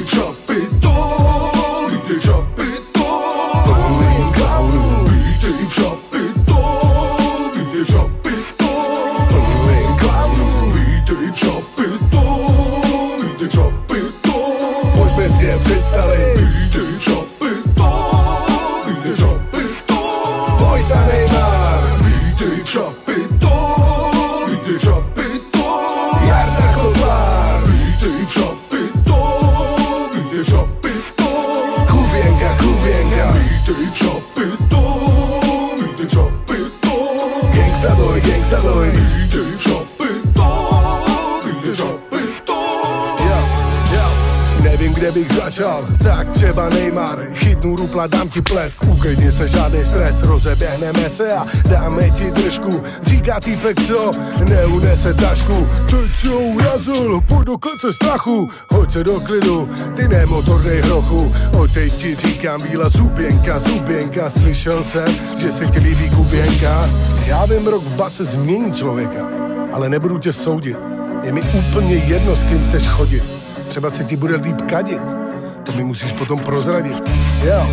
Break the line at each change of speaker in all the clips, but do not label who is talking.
vítej v Šapito, vítej v Šapito, plným klaunů. Vítej v Šapito, vítej v Šapito, plným klaunů. Vítej v Šapito, vítej v Šapito, pojďme si je představit. Vítej v Šapito, vítej v Šapito, Vojta Neymar. Vítej v Šapito, vítej v Šapito, Jarda Kotlár. Vítej v Šapito, vítej v Šapito, Kuběnka, Kuběnka. Vítej v Šapito, vítej v Šapito, Gangsta Boy, Gangsta Boy. Vítej v Šapito, vítej v Šapito. Nevím, kde bych začal, tak třeba Neymar. Chytnu rupla, dám ti plesk, uklidni se, žádný stres, rozeběhneme se a dáme ti držku. Říká týpek, co neunese tašku. Teď co urazil, pojď do klece strachu. Hoď se do klidu, ty nemotornej hrochu. Odteď ti říkám bílá zuběnka, zuběnka. Slyšel jsem, že se ti líbí Kuběnka. Já vím, rok v base změní člověka, ale nebudu tě soudit. Je mi úplně jedno, s kým chceš chodit. Třeba se ti bude líp kadit, to mi musíš potom prozradit. Jo.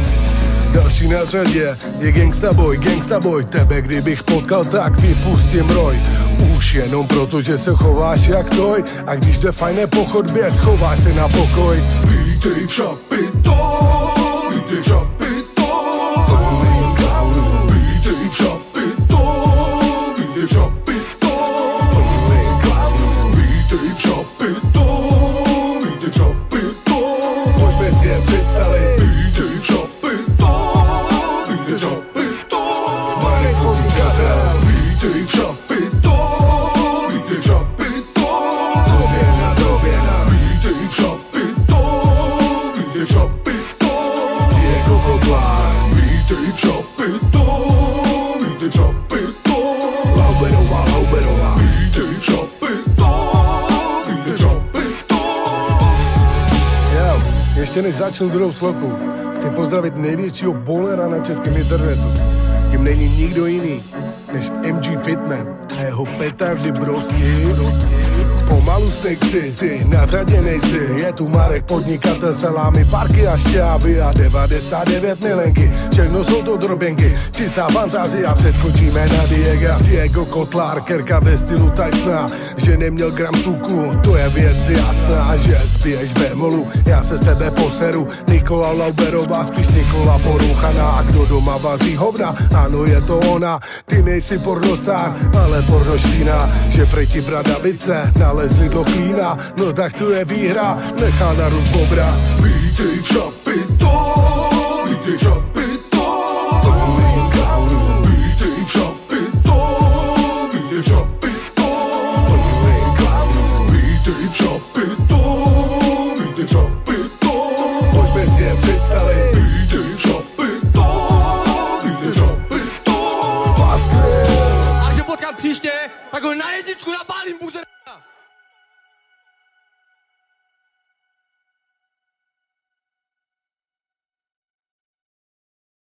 Další na řadě je Gangsta Boy, tebe kdybych potkal, tak vypustím roj. Už jenom proto, že se chováš jak toj, a když jde fajné po chodbě, schováš se na pokoj. Vítej v Šapito, vítej v Šapito, plným klaunů. Vítej v Šapito, vítej v Šapito, plným klaunů. Vítej v Šapito, vítej v Šapito, pojďme si je představit. Vítej v Šapito, vítej v Šapito, Marek Podnikatel. Vítej v Šapito, vítej v Šapito, Doběna, Doběna. Vítej v Šapito, vítej v Šapito, Diego Kotlár. Vítej v Šapito, vítej v Šapito, Lauberová, Lauberová. Vítej v Šapito, vítej v Šapito. Ještě než začnu druhou sloku, chci pozdravit největšího bowlera na českém internetu. Tím není nikdo jiný než MG Fitman a jeho petardy brosky. Pomalu stejci, ty na řadě nejsi. Je tu Marek Podnikatel, salámy, parky a šťávy a 99 milenky. Všechno jsou to droběnky, čistá fantázia. Přeskočíme na Diego Kotlár, kerka ve stylu Tysona. Že neměl gram tuku, to je věc jasná. Že zbiješ bémolu, já se z tebe poseru. Nikola Lauberová, spíš Nikola Poruchaná. A kdo doma vaří hovna, ano je to ona. Ty nejsi pornostar, ale pornoštína. Že prej ti bradavice nalezli do klína. No tak tu je výhra, nechá na Rus Bobra. Vítej v Šapito, vítej v Šapito, plným klaunů. Vítej v Šapito, vítej v Šapito, plným klaunů. Vítej v Šapito, vítej v Šapito, pojďme si je představit. Vítej v Šapito, vítej v Šapito, Paskvěl.
Až je potkám příště, tak ho na jedničku napálím, buze.